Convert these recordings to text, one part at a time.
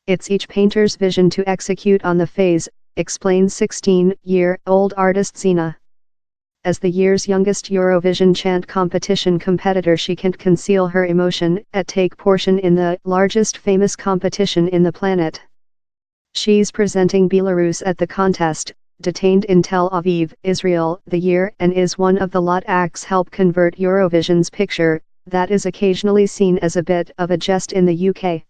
It's each painter's vision to execute on the phase, explains 16-year-old artist Zina. As the year's youngest Eurovision chant competition competitor, she can't conceal her emotion at take portion in the largest famous competition in the planet. She's presenting Belarus at the contest, detained in Tel Aviv, Israel, the year, and is one of the lot acts help convert Eurovision's picture, that is occasionally seen as a bit of a jest in the UK.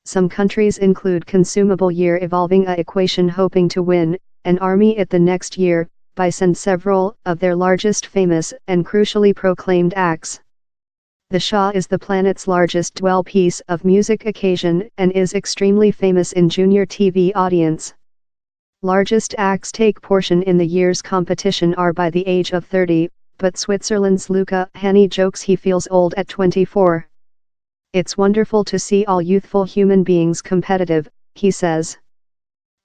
Some countries include consumable year evolving a equation hoping to win an army at the next year, by send several of their largest famous and crucially proclaimed acts. The Shah is the planet's largest dwell piece of music occasion and is extremely famous in junior TV audience. Largest acts take portion in the year's competition are by the age of 30, but Switzerland's Luca Hänni jokes he feels old at 24. It's wonderful to see all youthful human beings competitive, he says.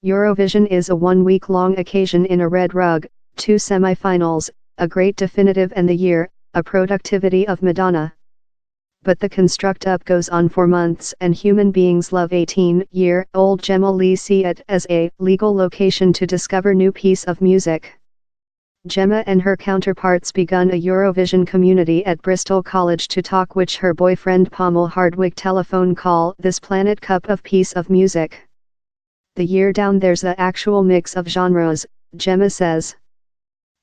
Eurovision is a one-week-long occasion in a red rug, 2 semi-finals, a great definitive and the year, a productivity of Madonna. But the construct up goes on for months and human beings love 18-year-old Gemma Lee see it as a legal location to discover new piece of music. Gemma and her counterparts begun a Eurovision community at Bristol College to talk which her boyfriend Pommel Hardwick telephone call this planet cup of piece of music. The year down there's a actual mix of genres, Gemma says.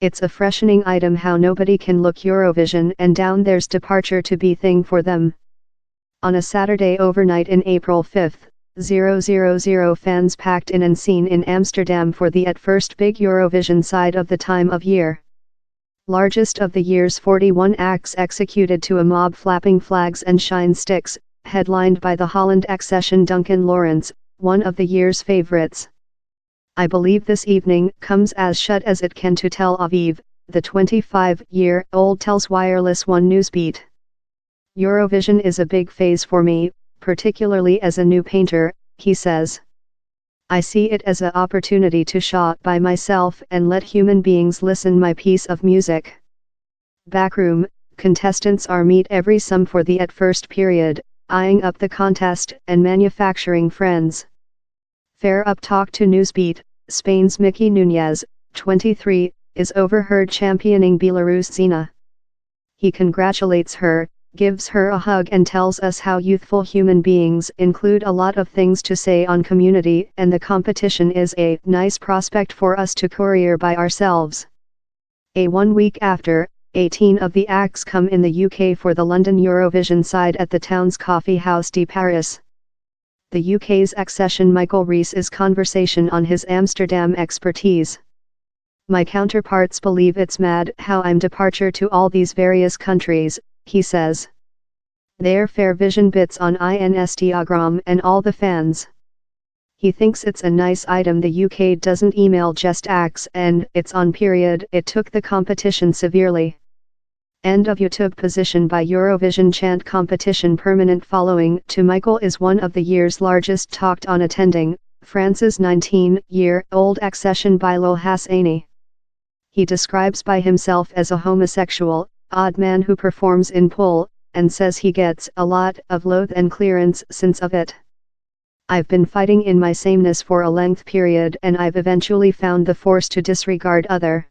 It's a freshening item how nobody can look Eurovision and down there's departure to be thing for them. On a Saturday overnight in April 5, 000 fans packed in and seen in Amsterdam for the at first big Eurovision side of the time of year. Largest of the year's 41 acts executed to a mob flapping flags and shine sticks, headlined by the Holland accession Duncan Lawrence, one of the year's favorites. I believe this evening comes as shut as it can to Tel Aviv, the 25-year-old tells Wireless One Newsbeat. Eurovision is a big phase for me, particularly as a new painter, he says. I see it as an opportunity to show by myself and let human beings listen my piece of music. Backroom, contestants are meet every some for the at first period, eyeing up the contest and manufacturing friends. Fair up talk to Newsbeat, Spain's Mickey Núñez, 23, is overheard championing Belarus Zina. He congratulates her, gives her a hug and tells us how youthful human beings include a lot of things to say on community and the competition is a nice prospect for us to career by ourselves. 1 week after, 18 of the acts come in the UK for the London Eurovision side at the town's Coffee House de Paris. The UK's accession Michael Rees' conversation on his Amsterdam expertise. My counterparts believe it's mad how I'm departure to all these various countries, he says. They're fair vision bits on Instagram and all the fans. He thinks it's a nice item the UK doesn't email just acts and it's on period. It took the competition severely. End of YouTube position by Eurovision chant competition permanent following to Michael is one of the year's largest talked on attending, France's 19-year-old accession by Lol Hassani. He describes by himself as a homosexual, odd man who performs in pull, and says he gets a lot of loathe and clearance since of it. I've been fighting in my sameness for a length period and I've eventually found the force to disregard other.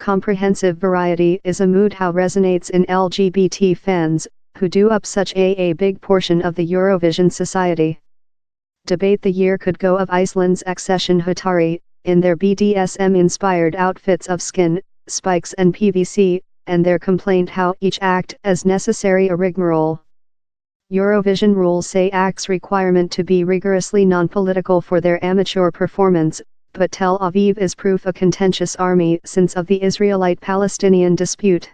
Comprehensive variety is a mood how resonates in LGBT fans, who do up such a big portion of the Eurovision society. Debate the year could go of Iceland's accession Hatari, in their BDSM-inspired outfits of skin, spikes and PVC, and their complaint how each act as necessary a rigmarole. Eurovision rules say acts requirement to be rigorously non-political for their amateur performance, but Tel Aviv is proof a contentious army since of the Israelite-Palestinian dispute.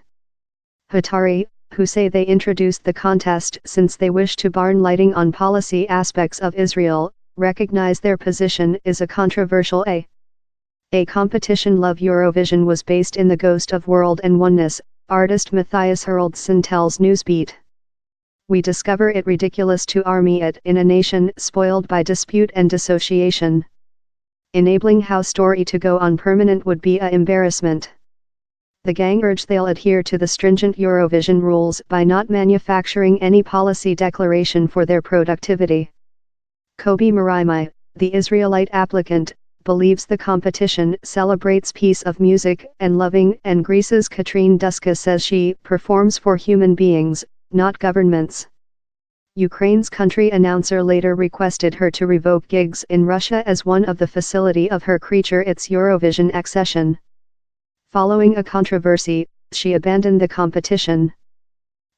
Hatari, who say they introduced the contest since they wish to barn lighting on policy aspects of Israel, recognize their position is a controversial A competition Love Eurovision was based in the ghost of world and oneness, artist Matthias Haraldsson tells Newsbeat. We discover it ridiculous to army it in a nation spoiled by dispute and dissociation. Enabling how story to go on permanent would be a embarrassment. The gang urge they'll adhere to the stringent Eurovision rules by not manufacturing any policy declaration for their productivity. Kobi Maraimai, the Israelite applicant, believes the competition celebrates peace of music and loving, and Greece's Katrine Duska says she performs for human beings, not governments. Ukraine's country announcer later requested her to revoke gigs in Russia as one of the facility of her creature its Eurovision accession. Following a controversy, she abandoned the competition.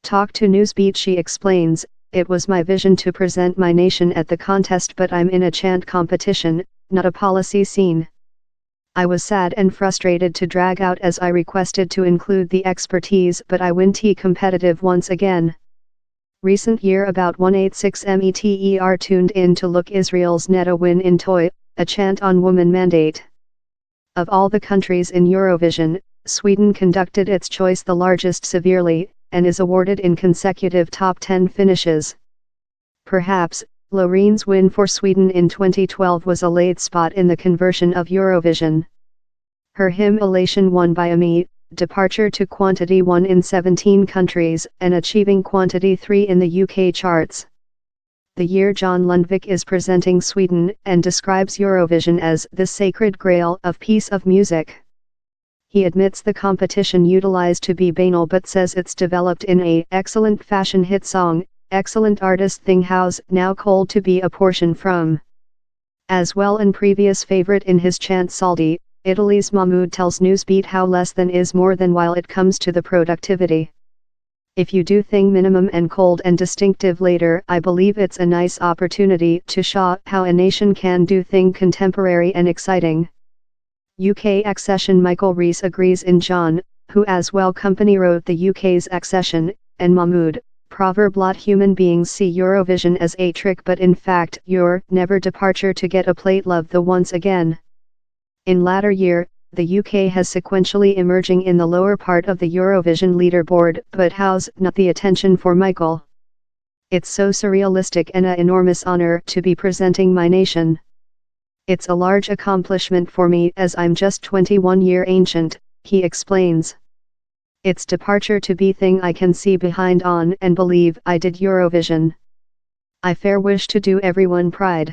Talk to Newsbeat she explains, "It was my vision to present my nation at the contest, but I'm in a chant competition, not a policy scene. I was sad and frustrated to drag out as I requested to include the expertise, but I win T competitive once again." Recent year about 186 METER tuned in to look Israel's Netta win in Toy, a chant on woman mandate. Of all the countries in Eurovision, Sweden conducted its choice the largest severely, and is awarded in consecutive top 10 finishes. Perhaps, Lorene's win for Sweden in 2012 was a late spot in the conversion of Eurovision. Her hymn Elation won by Ami, departure to quantity 1 in 17 countries, and achieving quantity 3 in the UK charts. The year John Lundvik is presenting Sweden, and describes Eurovision as the sacred grail of piece of music. He admits the competition utilized to be banal but says it's developed in a excellent fashion hit song, excellent artist thing house now cold to be a portion from. As well and previous favorite in his chant Saldi, Italy's Mahmoud tells Newsbeat how less than is more than while it comes to the productivity. If you do thing minimum and cold and distinctive later, I believe it's a nice opportunity to show how a nation can do thing contemporary and exciting. UK accession Michael Rees agrees in John, who as well company wrote the UK's accession, and Mahmoud, proverb lot human beings see Eurovision as a trick but in fact your never departure to get a plate love the once again. In latter year, the UK has sequentially emerging in the lower part of the Eurovision leaderboard but how's not the attention for Michael. It's so surrealistic and an enormous honor to be presenting my nation. It's a large accomplishment for me as I'm just 21-year ancient, he explains. It's departure to be thing I can see behind on and believe I did Eurovision. I fair wish to do everyone pride.